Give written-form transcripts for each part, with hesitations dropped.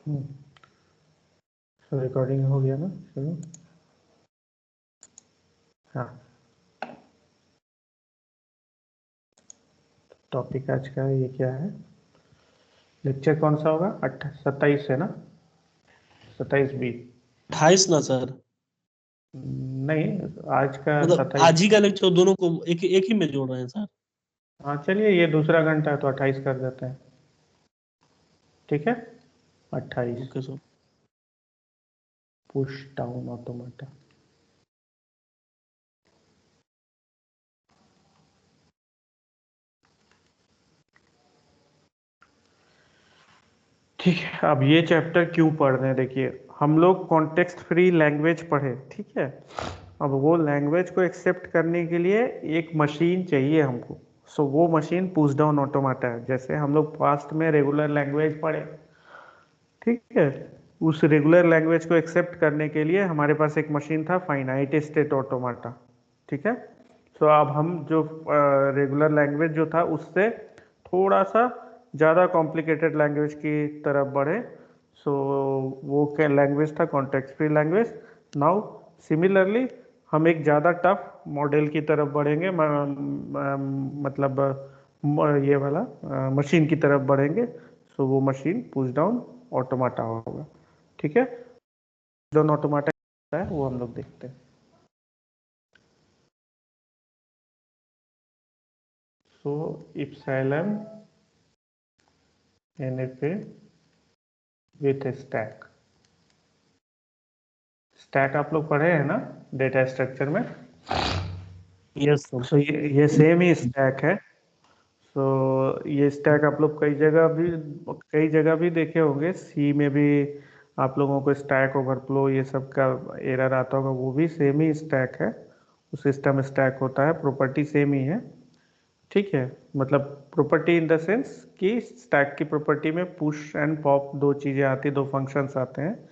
तो रिकॉर्डिंग हो गया ना शुरू? हाँ, टॉपिक आज का ये क्या है? लेक्चर कौन सा होगा? 27 है ना? 27 B। 28 ना सर, नहीं, आज का मतलब 27। आज ही का लेक्चर दोनों को एक ही में जोड़ रहे हैं सर। हाँ चलिए, ये दूसरा घंटा है तो 28 कर देते हैं। ठीक है, 28। Okay sir. Push down automata. ठीक है, अब ये चैप्टर क्यों पढ़ रहे हैं? देखिए, हम लोग कॉन्टेक्स्ट फ्री लैंग्वेज पढ़े, ठीक है। अब वो लैंग्वेज को एक्सेप्ट करने के लिए एक मशीन चाहिए हमको। सो वो मशीन पुश डाउन ऑटोमेटा है। जैसे हम लोग पास्ट में रेगुलर लैंग्वेज पढ़े, ठीक है। उस रेगुलर लैंग्वेज को एक्सेप्ट करने के लिए हमारे पास एक मशीन था, फाइनाइट स्टेट ऑटोमेटा, ठीक है। सो अब हम जो रेगुलर लैंग्वेज जो था उससे थोड़ा सा ज़्यादा कॉम्प्लिकेटेड लैंग्वेज की तरफ बढ़े। सो वो क्या लैंग्वेज था? Context free language. Now similarly हम एक ज़्यादा टफ मॉडल की तरफ बढ़ेंगे, मतलब ये वाला मशीन की तरफ बढ़ेंगे। सो वो मशीन पुश डाउन ऑटोमाटा होगा, ठीक है। पुश डाउन ऑटोमाटा है वो हम लोग देखते हैं। So epsilon NFA with stack. Stack आप लोग पढ़े हैं ना डेटा स्ट्रक्चर में? Yes sir. सो ये सेम ही स्टैक है। सो ये स्टैक आप लोग कई जगह भी देखे होंगे। सी में भी आप लोगों को स्टैक ओवरफ्लो ये सब का एरर आता होगा, वो भी सेम ही स्टैक है। सिस्टम स्टैक होता है, प्रॉपर्टी सेम ही है, ठीक है। मतलब प्रॉपर्टी इन द सेंस कि स्टैक की प्रॉपर्टी में पुश एंड पॉप दो चीज़ें आती हैं, दो फंक्शंस आते हैं।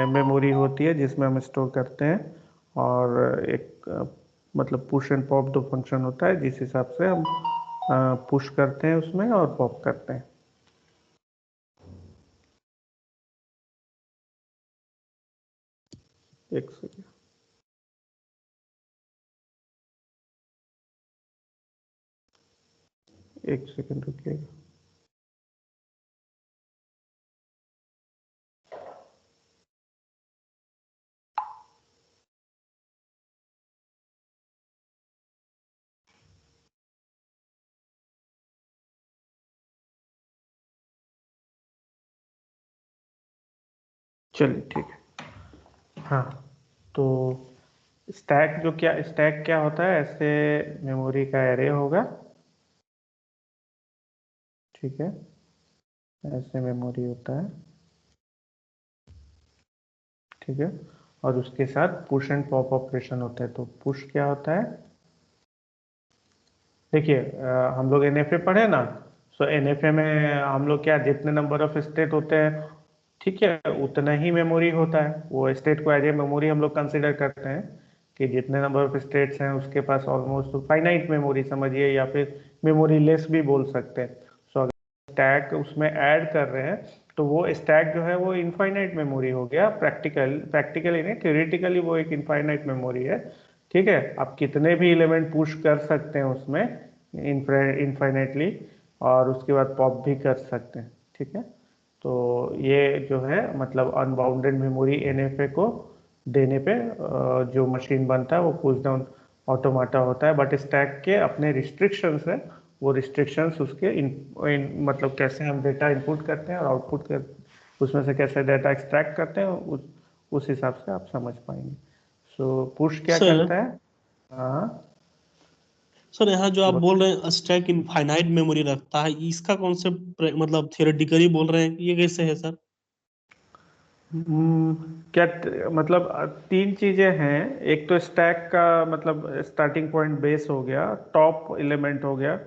मेमोरी होती है जिसमें हम स्टोर करते हैं, और एक मतलब पुश एंड पॉप दो फंक्शन होता है जिस हिसाब से हम पुश करते हैं उसमें और पॉप करते हैं। एक सेकेंड, एक सेकेंड रुकिएगा। चलिए ठीक है। हाँ, तो स्टैक क्या होता है? ऐसे मेमोरी का एरे होगा, ठीक है। ऐसे मेमोरी होता है, ठीक है। और उसके साथ पुश एंड पॉप ऑपरेशन होता है। तो पुश क्या होता है? देखिए, हम लोग NFA पढ़े ना। सो NFA में हम लोग क्या, जितने नंबर ऑफ स्टेट होते हैं, ठीक है, उतना ही मेमोरी होता है। वो स्टेट को एज ए मेमोरी हम लोग कंसिडर करते हैं कि जितने नंबर ऑफ स्टेट्स हैं उसके पास ऑलमोस्ट फाइनाइट मेमोरी समझिए, या फिर मेमोरी लेस भी बोल सकते हैं। सो अगर स्टैक उसमें ऐड कर रहे हैं तो वो स्टैक जो है वो इनफाइनाइट मेमोरी हो गया। प्रैक्टिकली नहीं, थ्योरेटिकली वो एक इनफाइनाइट मेमोरी है, ठीक है। आप कितने भी एलिमेंट पुश कर सकते हैं उसमें इनफाइनाइटली, और उसके बाद पॉप भी कर सकते हैं, ठीक है। तो ये जो है मतलब अनबाउंडेड मेमोरी NFA को देने पे जो मशीन बनता है वो पुश डाउन ऑटोमाटा होता है। बट स्टैक के अपने रिस्ट्रिक्शंस हैं। वो रिस्ट्रिक्शंस उसके मतलब कैसे हम डेटा इनपुट करते हैं और आउटपुट कर, उसमें से कैसे डेटा एक्सट्रैक्ट करते हैं, उस हिसाब से आप समझ पाएंगे। सो पुश क्या सर, करता है? हाँ, सर यहाँ जो आप बोल रहे हैं स्टैक इनफाइनाइट मेमोरी रखता है, इसका कॉन्सेप्ट मतलब थियोरेटिकली बोल रहे हैं, ये कैसे है सर? क्या मतलब तीन चीजें हैं। एक तो स्टैक का मतलब स्टार्टिंग पॉइंट बेस हो गया, टॉप एलिमेंट हो गया,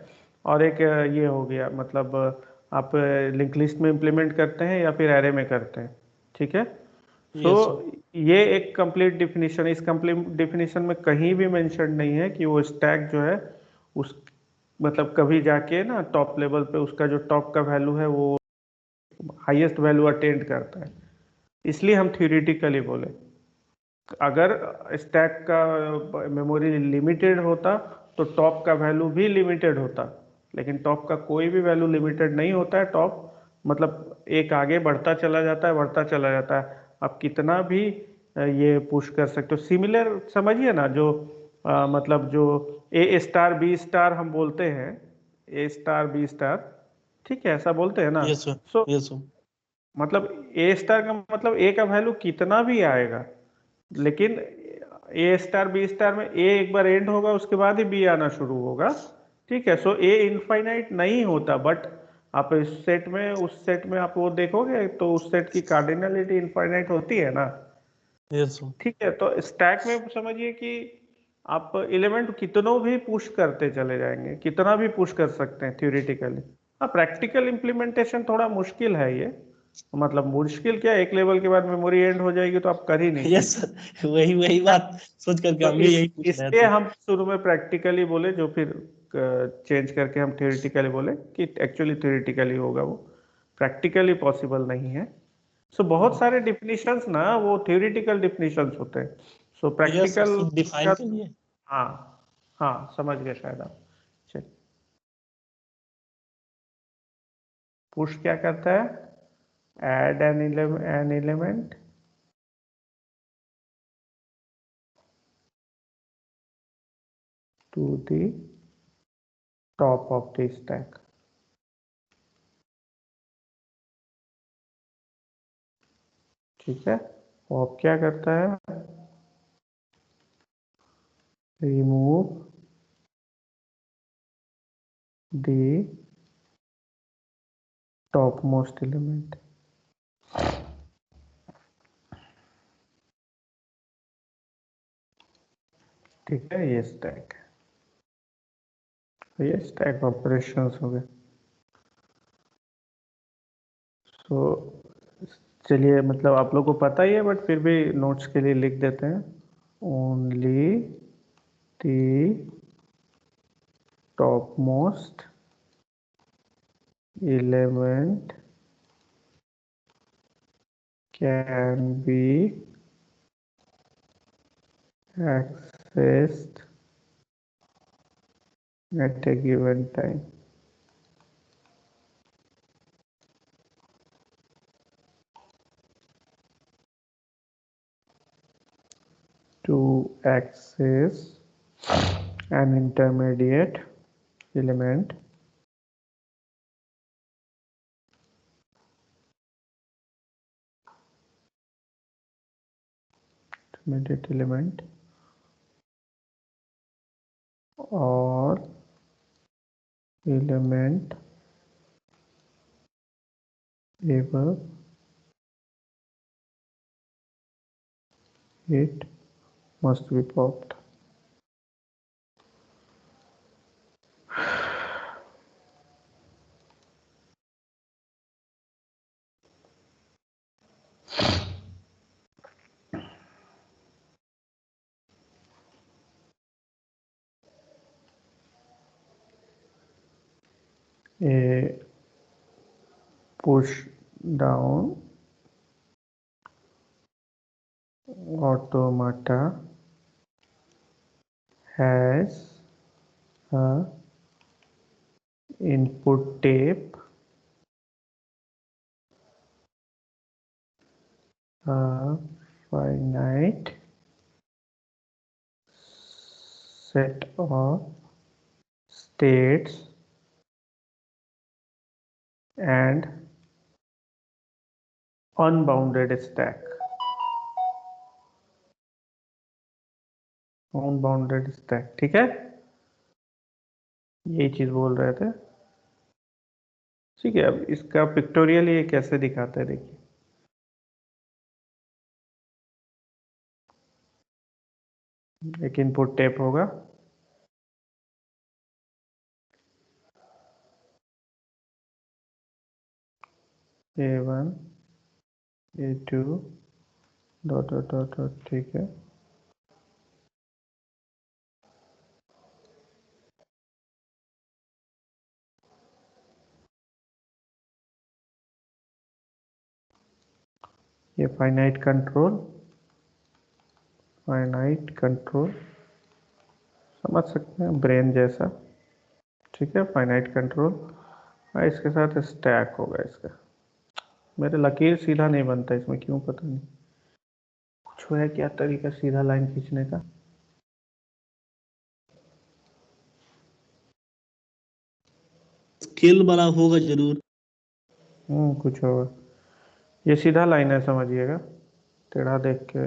और एक ये हो गया मतलब आप लिंक लिस्ट में इंप्लीमेंट करते हैं या फिर एरे में करते हैं, ठीक है। So yes sir. ये एक कंप्लीट डिफिनीशन, इस कंप्लीट डिफिनीशन में कहीं भी मेंशन नहीं है कि वो स्टैक जो है उस मतलब कभी जाके ना टॉप लेवल पे उसका जो टॉप का वैल्यू है वो हाईएस्ट वैल्यू अटेंड करता है, इसलिए हम थ्योरेटिकली बोले। अगर स्टैक का मेमोरी लिमिटेड होता तो टॉप का वैल्यू भी लिमिटेड होता, लेकिन टॉप का कोई भी वैल्यू लिमिटेड नहीं होता है। टॉप मतलब एक आगे बढ़ता चला जाता है, बढ़ता चला जाता है। आप कितना भी ये पुश कर सकते हो। सिमिलर समझिए ना, जो मतलब जो ए स्टार बी स्टार हम बोलते हैं, ए स्टार बी स्टार, ठीक है, ऐसा बोलते हैं ना। Yes sir. So yes sir. मतलब ए स्टार का मतलब ए का वैल्यू कितना भी आएगा, लेकिन ए स्टार बी स्टार में ए एक बार एंड होगा, उसके बाद ही बी आना शुरू होगा। ठीक है, सो ए इनफाइनाइट नहीं होता, बट आप इस सेट में, उस सेट में आप वो देखोगे तो उस सेट की कार्डिनलिटी इनफाइनाइट होती है ना। Yes sir. ठीक है, तो स्टैक में समझिए कि आप एलिमेंट कितनों भी पुश करते चले जाएंगे, कितना भी पुश कर सकते हैं थ्योरेटिकली। हाँ, प्रैक्टिकल इम्प्लीमेंटेशन थोड़ा मुश्किल है ये। मतलब मुश्किल क्या, एक लेवल के बाद मेमोरी एंड हो जाएगी तो आप कर ही नहीं यस सकते। सर, वही वही बात सोच करके तो हम भी इस यही पूछ रहे इसलिए थे। हम शुरू में प्रैक्टिकली बोले, जो फिर चेंज करके हम थ्योरेटिकली बोले कि एक्चुअली थ्योरेटिकली होगा, वो प्रैक्टिकली पॉसिबल नहीं है। सो बहुत सारे डिफिनीशंस ना वो थ्योरेटिकल डिफिनीशंस होते हैं। सो यस सर, प्रैक्टिकल सिर्फ डिफाइन का, के लिए। हाँ, हाँ समझ गए शायद आप। चलिए, पुश क्या करता है, add an element to the top of the stack. ठीक है, वो अब क्या करता है, remove the top most element. ठीक है, ये स्टैक है, ये स्टैक ऑपरेशंस हो गए। सो चलिए, मतलब आप लोग को पता ही है, बट फिर भी नोट्स के लिए लिख देते हैं। Only the top most element can be accessed at a given time। to access an intermediate element, or element above it must be popped। A push down automata has a input tape, a finite set of states, and unbounded stack. Unbounded stack, ठीक है, यही चीज बोल रहे थे। ठीक है, अब इसका पिक्टोरियल ये कैसे दिखाते हैं, देखिए। एक इनपुट टेप होगा, A1 A2 dot dot dot dot, ठीक है। ये फाइनाइट कंट्रोल समझ सकते हैं, ब्रेन जैसा, ठीक है, फाइनाइट कंट्रोल। और इसके साथ स्टैक होगा इसका। मेरे लकीर सीधा नहीं बनता इसमें, क्यों पता नहीं, कुछ है क्या तरीका सीधा लाइन खींचने का। स्केल वाला होगा जरूर। कुछ होगा। ये सीधा लाइन है समझिएगा, टेढ़ा देख के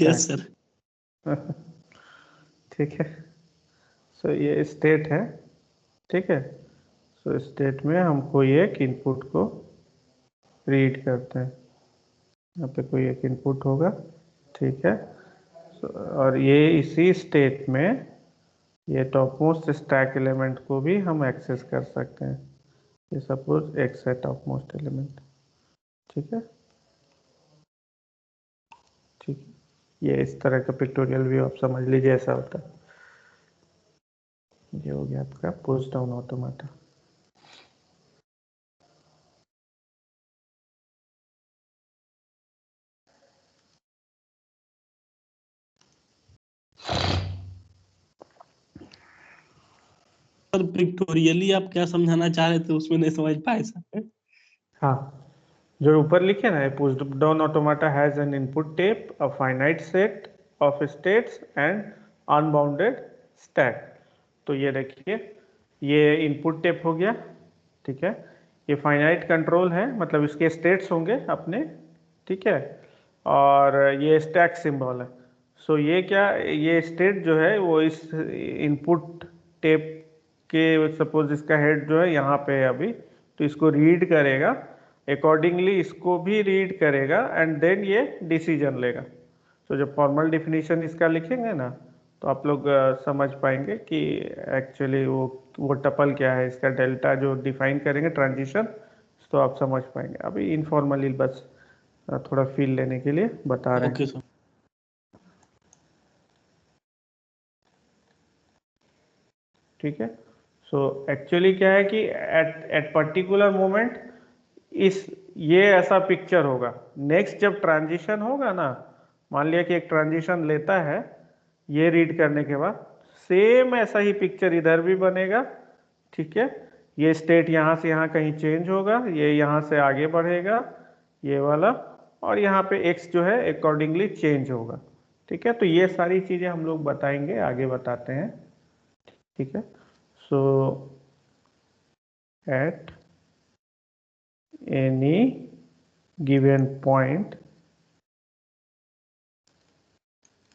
यस स्टैक। सर। ठीक है। सो ये स्टेट है, ठीक है। सो स्टेट में हम कोई एक इनपुट को रीड करते हैं, यहाँ पे कोई एक इनपुट होगा, ठीक है। और ये इसी स्टेट में ये टॉप मोस्ट स्टैक एलिमेंट को भी हम एक्सेस कर सकते हैं। ये सपोज एक्स है टॉप मोस्ट एलिमेंट, ठीक है। ठीक है, ये इस तरह का पिक्टोरियल व्यू आप समझ लीजिए ऐसा होता है। ये हो गया आपका push down automata. Sir pictorially आप क्या समझाना चाह रहे थे, उसमें नहीं समझ पाए सर। हाँ, जो ऊपर लिखे ना, push down automata has an input tape, a finite set of states and unbounded stack. तो ये देखिए, ये इनपुट टेप हो गया, ठीक है। ये फाइनाइट कंट्रोल है, मतलब इसके स्टेट्स होंगे अपने, ठीक है। और ये स्टैक सिंबल है। सो ये क्या, ये स्टेट जो है वो इस इनपुट टेप के, सपोज इसका हेड जो है यहाँ पे है अभी, तो इसको रीड करेगा, अकॉर्डिंगली इसको भी रीड करेगा एंड देन ये डिसीजन लेगा। तो जब फॉर्मल डिफिनीशन इसका लिखेंगे ना, तो आप लोग समझ पाएंगे कि एक्चुअली वो टपल क्या है, इसका डेल्टा जो डिफाइन करेंगे ट्रांजिशन, तो आप समझ पाएंगे। अभी इनफॉर्मली बस थोड़ा फील लेने के लिए बता रहे ओके हैं, सर। ठीक है। सो एक्चुअली क्या है कि एट एट पर्टिकुलर मोमेंट इस ये ऐसा पिक्चर होगा। नेक्स्ट जब ट्रांजिशन होगा ना, मान लिया कि एक ट्रांजिशन लेता है, ये रीड करने के बाद सेम ऐसा ही पिक्चर इधर भी बनेगा, ठीक है। ये स्टेट यहाँ से यहाँ कहीं चेंज होगा, ये यहाँ से आगे बढ़ेगा, ये वाला, और यहाँ पे एक्स जो है अकॉर्डिंगली चेंज होगा, ठीक है। तो ये सारी चीज़ें हम लोग बताएंगे, आगे बताते हैं, ठीक है। सो eight any given point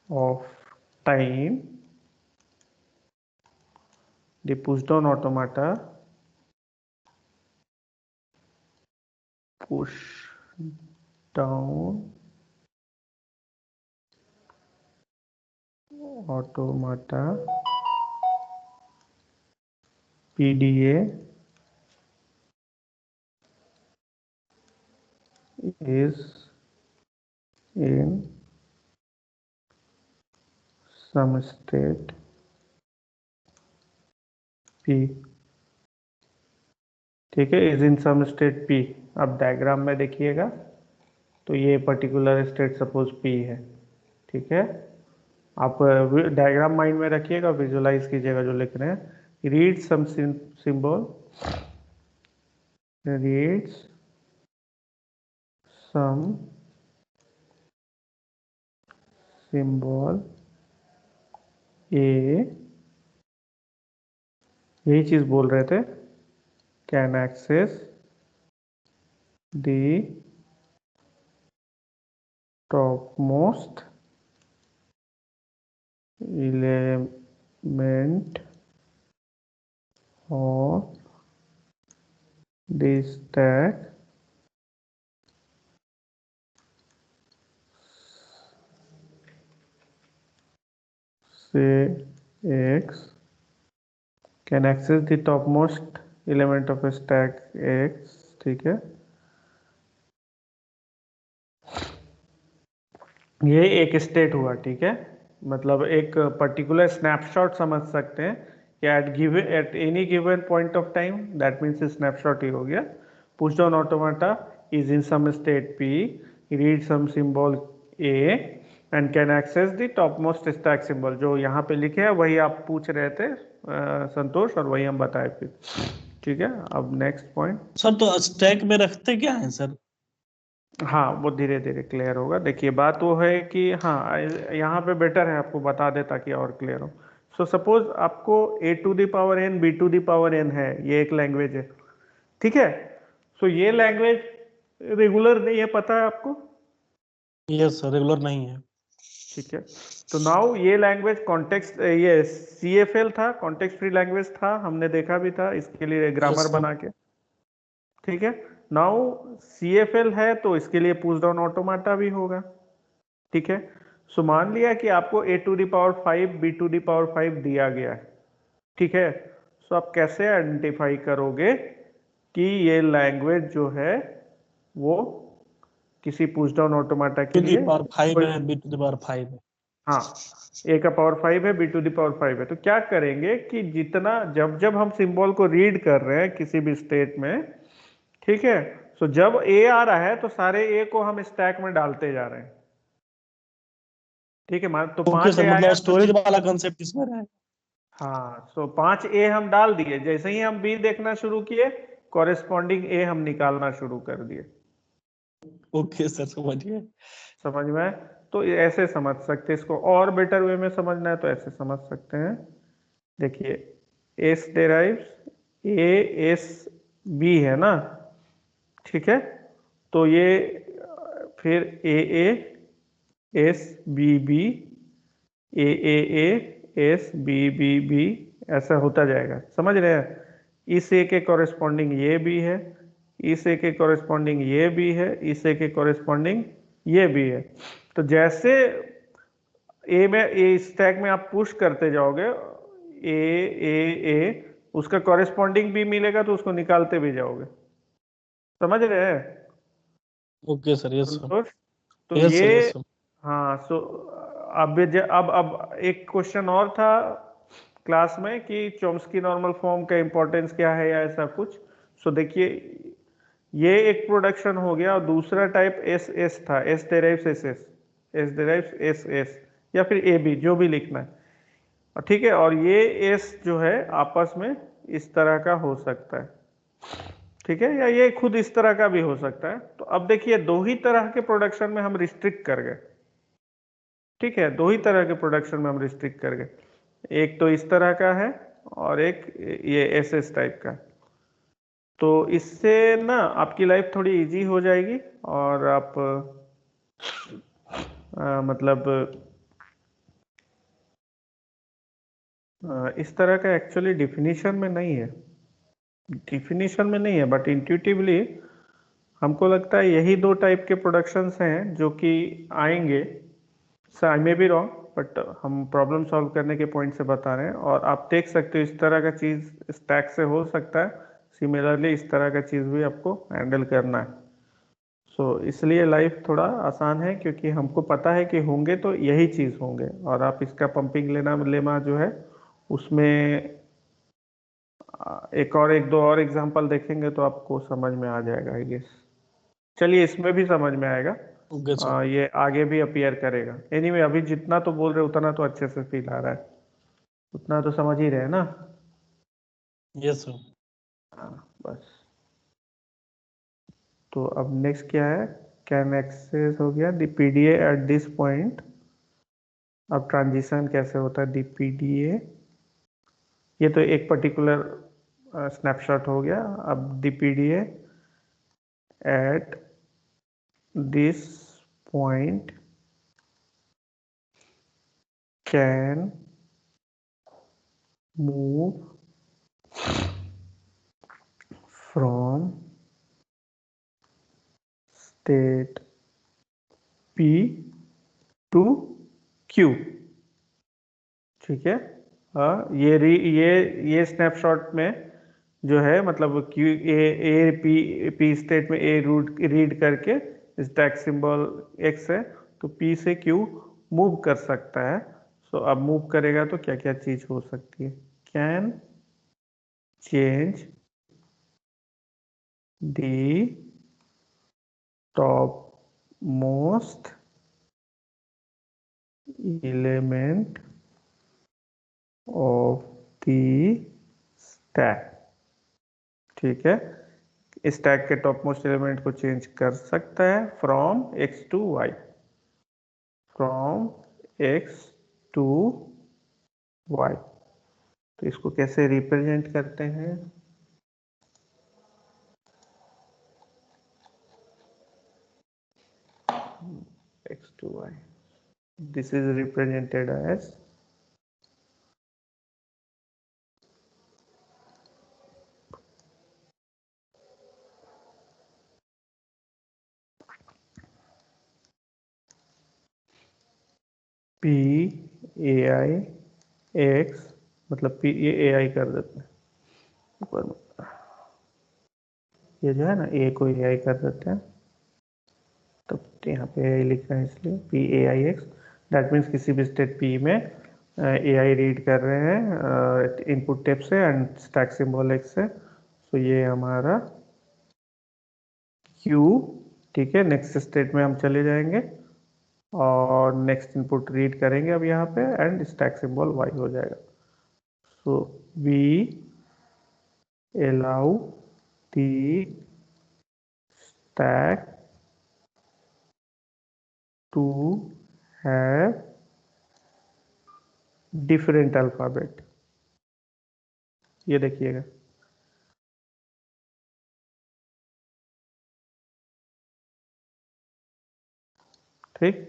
of time, the push down automata push down automata PDA is in some state P, ठीक है। Is in some state P। अब डायग्राम में देखिएगा, तो ये पर्टिकुलर स्टेट सपोज P है, ठीक है। आप डायग्राम माइंड में रखिएगा, विजुलाइज कीजिएगा जो लिख रहे हैं। Read some symbol, reads some symbol A, यही चीज बोल रहे थे, can access the topmost element of the stack say x, can access the topmost element of a stack x, ठीक है। ये एक स्टेट हुआ, ठीक है। मतलब एक पर्टिकुलर स्नैपशॉट समझ सकते हैं कि at any given point of time, that means snapshot ही हो गया। Push down automata is in some state P, read some symbol A and can access the topmost stack symbol। जो यहाँ पे लिखे हैं वही आप पूछ रहे थे संतोष, और वही हम बताए फिर। ठीक है, अब नेक्स्ट पॉइंट। सर तो स्टैक में रखते क्या है सर? हाँ, वो धीरे धीरे क्लियर होगा। देखिए बात वो है कि हाँ, यहाँ पे बेटर है आपको बता दे ताकि और क्लियर हो। सो सपोज आपको a to the power n b to the power n है, ये एक लैंग्वेज है, ठीक है। सो ये लैंग्वेज रेगुलर नहीं है, पता है आपको? यस सर, रेगुलर नहीं है। ठीक है, तो नाउ ये लैंग्वेज कॉन्टेक्स्ट, ये CFL था, कॉन्टेक्स्ट फ्री लैंग्वेज था, हमने देखा भी था इसके लिए ग्रामर यस बना के। ठीक है, नाउ CFL है तो इसके लिए पुश डाउन ऑटोमाटा भी होगा। ठीक है, सो मान लिया कि आपको a to the power 5 b to the power 5 दिया गया है। ठीक है, सो आप कैसे आइडेंटिफाई करोगे कि ये लैंग्वेज जो है वो किसी पुश डाउन ऑटोमाटा के टू दी लिए पावर 5 कोई, है, बी टू दी पावर 5 है। हाँ, a का पावर 5 है, b टू द पावर 5 है। तो क्या करेंगे कि जितना जब जब हम सिंबल को रीड कर रहे हैं किसी भी स्टेट में, ठीक है, सो जब a आ रहा है तो सारे a को हम स्टैक में डालते जा रहे हैं। ठीक है, मान तो ओके 5 सर, a मतलब आया तो, स्टोरेज वाला कंसेप्ट इसमें रहेगा। हाँ, सो 5 a हम डाल दिए, जैसे ही हम b देखना शुरू किए कॉरेस्पॉन्डिंग a हम निकालना शुरू कर दिए। ओके सर, समझ गए। समझ में आए? तो ये ऐसे समझ सकते हैं इसको, और बेटर वे में समझना है तो ऐसे समझ सकते हैं। देखिए S derives A S B है ना, ठीक है, तो ये फिर A S B B, A S B B, ऐसा होता जाएगा। समझ रहे हैं? इस ए के कॉरेस्पॉन्डिंग ये भी है, इस ए के कॉरेस्पॉन्डिंग ये भी है, इस ए के कॉरेस्पॉन्डिंग ये भी है। तो जैसे ए में, ए स्टैक में आप पुश करते जाओगे, ए उसका कॉरेस्पॉन्डिंग भी मिलेगा तो उसको निकालते भी जाओगे। समझ रहे हैं ओके सर, यस सर। संतोष? तो यस ये, सर, यस सर। हाँ, सो अब एक क्वेश्चन और था क्लास में कि चॉम्स्की नॉर्मल फॉर्म का इंपॉर्टेंस क्या है या ऐसा कुछ। सो देखिए ये एक प्रोडक्शन हो गया, और दूसरा टाइप एस एस था, S डेराइव्स S S, S डेराइव्स S S, या फिर ए बी, जो भी लिखना है। और ठीक है, और ये एस जो है आपस में इस तरह का हो सकता है, ठीक है, या ये खुद इस तरह का भी हो सकता है। तो अब देखिए दो ही तरह के प्रोडक्शन में हम रिस्ट्रिक्ट कर गए। ठीक है, दो ही तरह के प्रोडक्शन में हम रिस्ट्रिक्ट कर गए, एक तो इस तरह का है और एक ये एस एस टाइप का। तो इससे ना आपकी लाइफ थोड़ी इजी हो जाएगी, और आप मतलब इस तरह का एक्चुअली डिफिनीशन में नहीं है, डिफिनीशन में नहीं है, बट इंट्यूटिवली हमको लगता है यही दो टाइप के प्रोडक्शंस हैं जो कि आएंगे। आई मे बी रॉन्ग, बट हम प्रॉब्लम सॉल्व करने के पॉइंट से बता रहे हैं, और आप देख सकते हो इस तरह का चीज़ स्टैक से हो सकता है। सिमिलरली इस तरह का चीज़ भी आपको हैंडल करना है। सो इसलिए लाइफ थोड़ा आसान है, क्योंकि हमको पता है कि होंगे तो यही चीज़ होंगे, और आप इसका पंपिंग लेमा जो है उसमें एक दो और एग्जांपल देखेंगे तो आपको समझ में आ जाएगा आई गेस। चलिए इसमें भी समझ में आएगा, ओके सर। ये आगे भी अपीयर करेगा। एनीवे अभी जितना तो बोल रहे उतना तो अच्छे से फील आ रहा है, उतना तो समझ ही रहे हैं ना। Yes sir. हाँ बस। तो अब नेक्स्ट क्या है, कैन एक्सेस हो गया the PDA at this point. अब ट्रांजिशन कैसे होता है, द पीडीए, ये तो एक पर्टिकुलर स्नैपशॉट हो गया। अब the PDA at this point can move from state P to Q। ठीक है, ये स्नैपशॉट में जो है मतलब Q ए पी स्टेट में ए रीड करके स्टैक सिंबल X है, तो P से Q मूव कर सकता है। सो अब मूव करेगा तो क्या क्या चीज हो सकती है, can change the top most element of the stack। ठीक है, स्टैक के टॉप मोस्ट एलिमेंट को चेंज कर सकता है from x to y, from x to y। तो इसको कैसे रिप्रेजेंट करते हैं? x to y, this is represented as p ai x, मतलब p ये ai कर देते हैं ऊपर में, ये जो है ना a को ai कर देते हैं, तो यहाँ पे ai लिख रहे हैं इसलिए p ai x। That means किसी भी स्टेट p में ai रीड कर रहे हैं इनपुट टेप से एंड स्टैक सिंबल x से। तो ये हमारा q, ठीक है। नेक्स्ट स्टेट में हम चले जाएंगे और नेक्स्ट इनपुट रीड करेंगे अब यहाँ पे एंड स्टैक सिंबल y हो जाएगा। So we allow the stack to have different alphabet। ये देखिएगा, ठीक।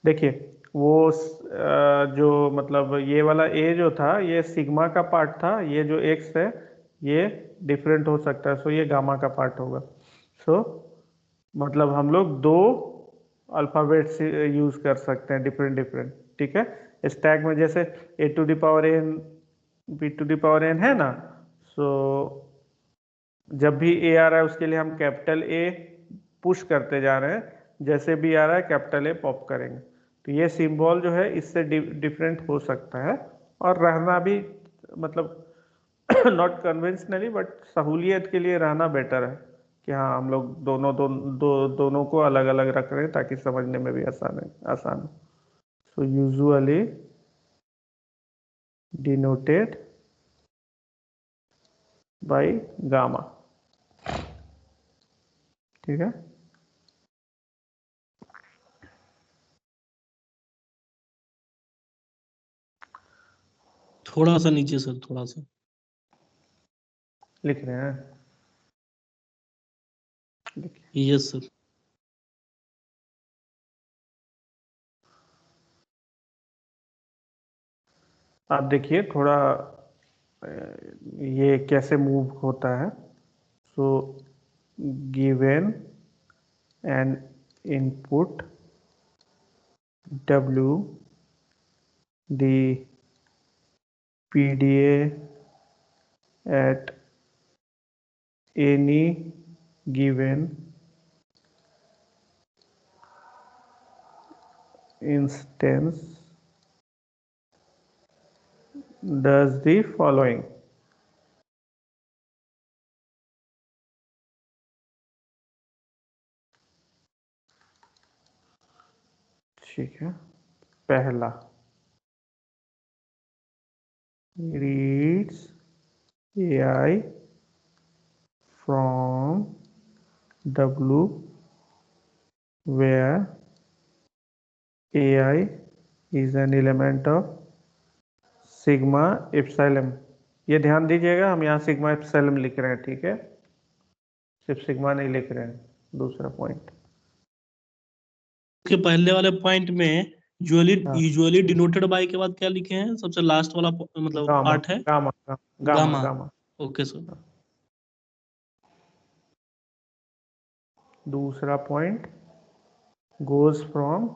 देखिए वो जो मतलब ये वाला ए जो था ये सिग्मा का पार्ट था, ये जो एक्स है ये डिफरेंट हो सकता है, सो ये गामा का पार्ट होगा। सो मतलब हम लोग दो अल्फ़ाबेट्स यूज कर सकते हैं डिफरेंट डिफरेंट, ठीक है। स्टैक में जैसे A to the power N B to the power N है ना, सो जब भी ए आ रहा है उसके लिए हम कैपिटल ए पुश करते जा रहे हैं, जैसे भी आ रहा है कैपिटल ए पॉप करेंगे। तो ये सिंबल जो है इससे डिफरेंट हो सकता है और रहना भी मतलब नॉट कन्वेंशनली बट सहूलियत के लिए रहना बेटर है कि हाँ हम लोग दोनों को अलग अलग रख रहे हैं ताकि समझने में भी आसान हो। So usually denoted by gamma, ठीक है। थोड़ा सा नीचे सर, थोड़ा सा लिख रहे हैं, लिखिए। Yes sir. आप देखिए थोड़ा ये कैसे मूव होता है। So given an input w, the PDA at any given instance does the following। ठीक है, पहला reads AI from W where AI is an element of sigma epsilon. ये ध्यान दीजिएगा हम यहाँ सिग्मा एप्सिलॉन लिख रहे हैं, ठीक है, सिर्फ सिग्मा नहीं लिख रहे हैं। दूसरा पॉइंट, के पहले वाले पॉइंट में यूजुअली हाँ, यूजुअली डिनोटेड बाय के बाद क्या लिखे हैं? सबसे लास्ट वाला मतलब गामा पार्ट है gamma gamma gamma. Gamma. Okay sir. दूसरा पॉइंट गोज फ्रॉम,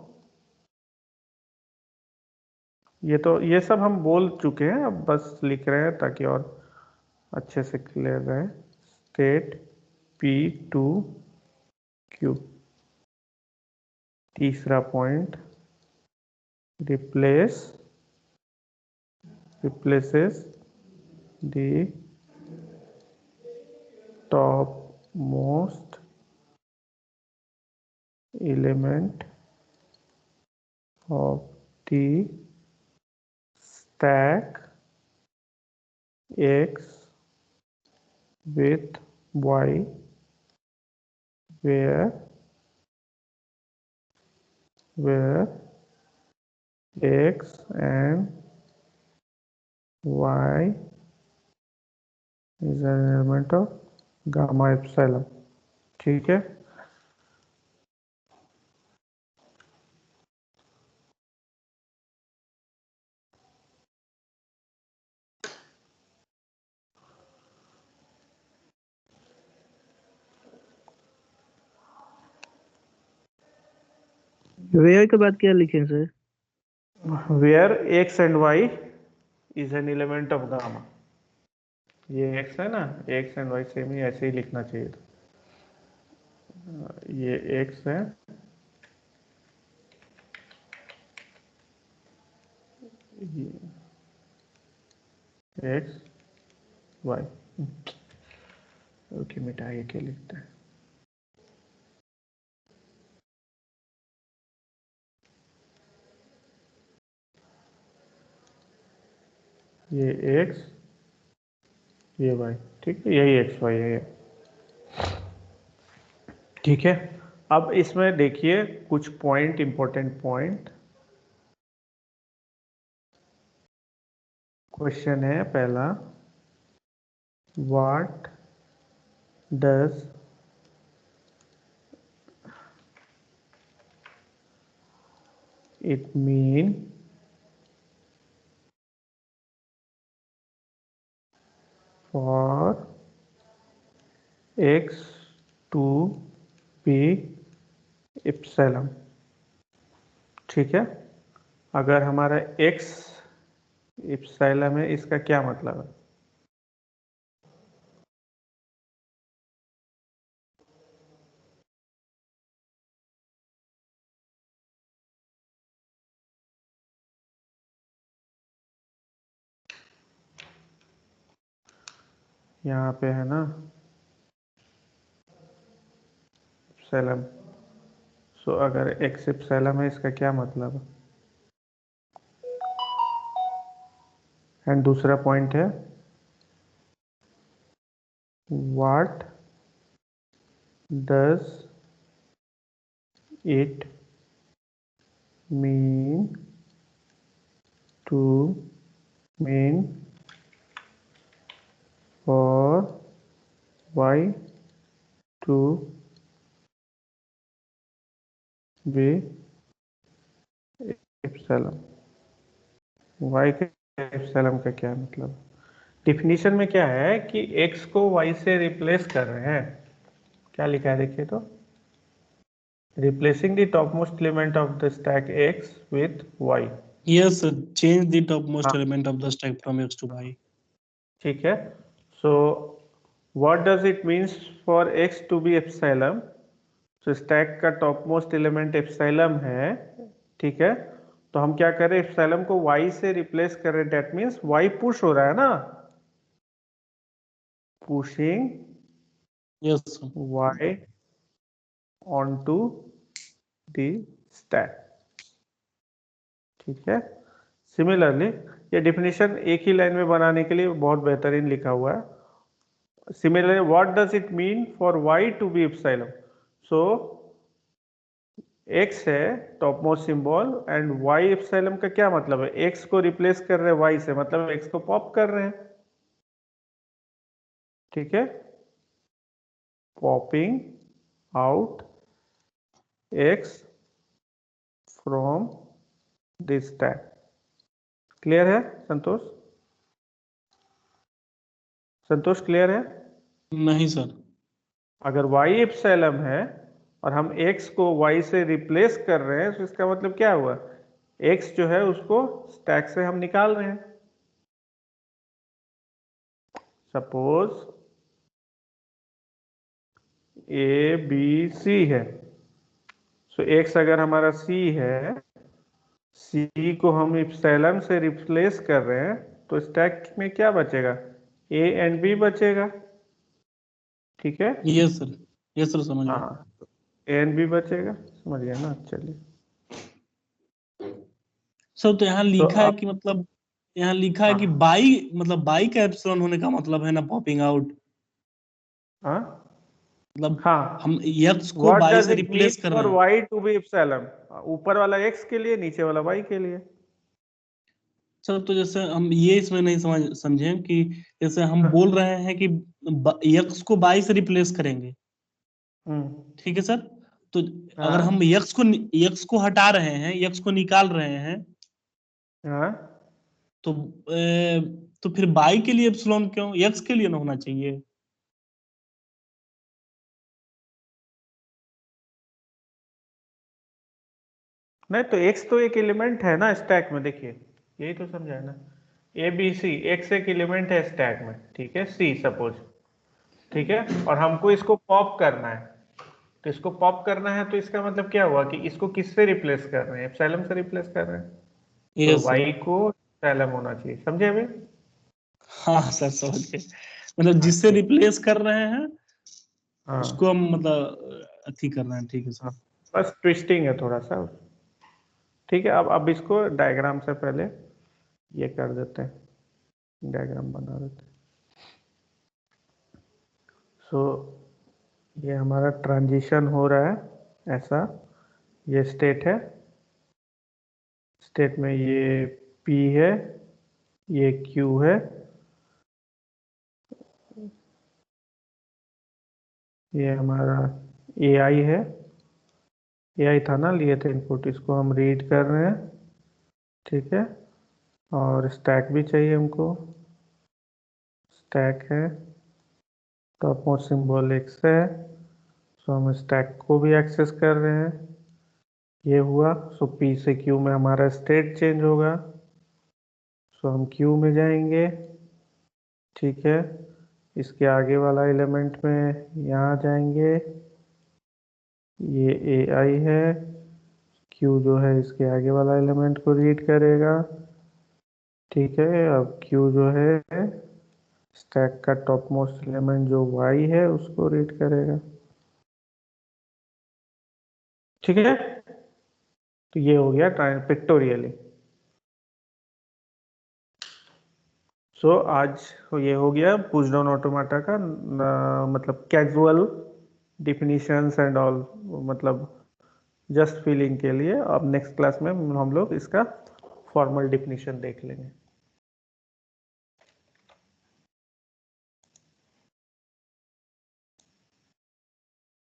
ये सब हम बोल चुके हैं, अब बस लिख रहे हैं ताकि और अच्छे से क्लियर रहे। State P to Q। तीसरा point replaces the top most element of the stack x with y where x and y is an element of gamma epsilon. ठीक है, वेयर के बाद क्या लिखें sir? where x and y is an element of gamma. ये x है ना, x and y same ही ऐसे ही लिखना चाहिए था। ये x है, ये x y। ओके, मिटाइए के लिखते हैं। ये x, ये y, ठीक है, यही x y है ये। ठीक है, अब इसमें देखिए कुछ पॉइंट, इंपॉर्टेंट पॉइंट। क्वेश्चन है पहला, what does it mean for x to be epsilon. ठीक है, अगर हमारा x एप्सिलॉन है, इसका क्या मतलब है? यहाँ पे है ना एप्सिलॉन, सो अगर x एप्सिलॉन है, इसका क्या मतलब है? एंड दूसरा पॉइंट है, what does it mean to mean for y to be epsilon. y के एप्सिलॉन का क्या मतलब? डिफिनीशन में क्या है कि x को y से रिप्लेस कर रहे हैं। क्या लिखा है देखिए तो, replacing the top most element of the stack x with y। Yes, sir. Change the topmost element of the stack from x to y. ठीक है, so what does it means for x to be epsilon? तो stack का top most element epsilon है, ठीक है, तो हम क्या करें, एप्सिलॉन को y से रिप्लेस कर रहे हैं। दैट मीन्स y पुश हो रहा है ना, pushing Yes, sir. y onto the stack। ठीक है, सिमिलरली ये डिफिनीशन एक ही लाइन में बनाने के लिए बहुत बेहतरीन लिखा हुआ है। Similarly what does it mean for y to be epsilon? So x है top most symbol and y epsilon का क्या मतलब है? x को रिप्लेस कर रहे हैं y से, मतलब x को पॉप कर रहे हैं। ठीक है, popping out x from this stack. Clear है संतोष? संतोष क्लियर है? नहीं सर। अगर y एप्सिलॉन है और हम x को y से रिप्लेस कर रहे हैं, तो इसका मतलब क्या हुआ? x जो है उसको स्टैक से हम निकाल रहे हैं। सपोज ए बी सी है, सो x अगर हमारा c है, c को हम एप्सिलॉन से रिप्लेस कर रहे हैं, तो स्टैक में क्या बचेगा? a एंड b बचेगा। ठीक है, Yes, sir. Yes, sir. समझ गया। हाँ, एन बी बचेगा, समझ गया ना? चलिए, सर तो यहाँ तो लिखा है अब कि मतलब, यहाँ लिखा है कि हाँ बाई, मतलब बाई का एप्सिलॉन होने का मतलब है ना पॉपिंग आउट, हाँ मतलब हाँ, हम यक्स को what by does say it mean replace कर फॉर रहे हैं। Y to be epsilon? ऊपर वाला एक्स के लिए, नीचे वाला वाई के लिए। सर तो जैसे हम ये इसमें नहीं समझे कि जैसे हम हाँ, बोल रहे हैं कि यक्स को बाई से रिप्लेस करेंगे, हम्म, ठीक है सर। तो अगर हम हाँ यक्स को हटा रहे हैं, यक्स को निकाल रहे हैं, हाँ, तो तो फिर बाई के लिए एप्सिलॉन क्यों, यक्स के लिए ना होना चाहिए? नहीं तो एक्स तो एक एलिमेंट है ना स्टैक में, देखिए यही तो समझा ना। ए बी सी, एक्स एक एलिमेंट है स्टैक में, ठीक है, सी सपोज, ठीक है, और हमको इसको पॉप करना है। तो इसको पॉप करना है तो इसका मतलब क्या हुआ कि इसको किससे रिप्लेस कर रहे हैं? एप्सिलॉन से रिप्लेस कर रहे हैं। तो यस सर। वाई को एप्सिलॉन होना चाहिए, समझे अभी? हाँ सर समझ गए, मतलब हाँ जिससे ठीक, रिप्लेस कर रहे हैं उसको हाँ हम मतलब अथी कर रहे हैं, ठीक है हाँ, सर। बस ट्विस्टिंग है थोड़ा सा। ठीक है, अब इसको डायग्राम से पहले ये कर देते हैं, डायग्राम बना देते हैं। सो ये हमारा ट्रांजिशन हो रहा है ऐसा, ये स्टेट है, स्टेट में ये P है, ये Q है, ये हमारा AI है, AI था ना, लिए थे इनपुट, इसको हम रीड कर रहे हैं, ठीक है। और स्टैक भी चाहिए हमको, स्टैक है, टॉप मोस्ट सिंबल X है, सो हम स्टैक को भी एक्सेस कर रहे हैं, ये हुआ। सो P से Q में हमारा स्टेट चेंज होगा, सो हम Q में जाएंगे, ठीक है। इसके आगे वाला एलिमेंट में यहाँ जाएंगे, ये AI है, Q जो है इसके आगे वाला एलिमेंट को रीड करेगा, ठीक है। अब Q जो है स्टैक का टॉप मोस्ट एलिमेंट जो Y है उसको रीड करेगा, ठीक है। तो ये हो गया पिक्टोरियली। सो आज ये हो गया पुश डाउन ऑटोमाटा का मतलब कैजुअल डिफिनीशंस एंड ऑल, मतलब जस्ट फीलिंग के लिए। अब नेक्स्ट क्लास में हम लोग इसका फॉर्मल डिफिनीशन देख लेंगे।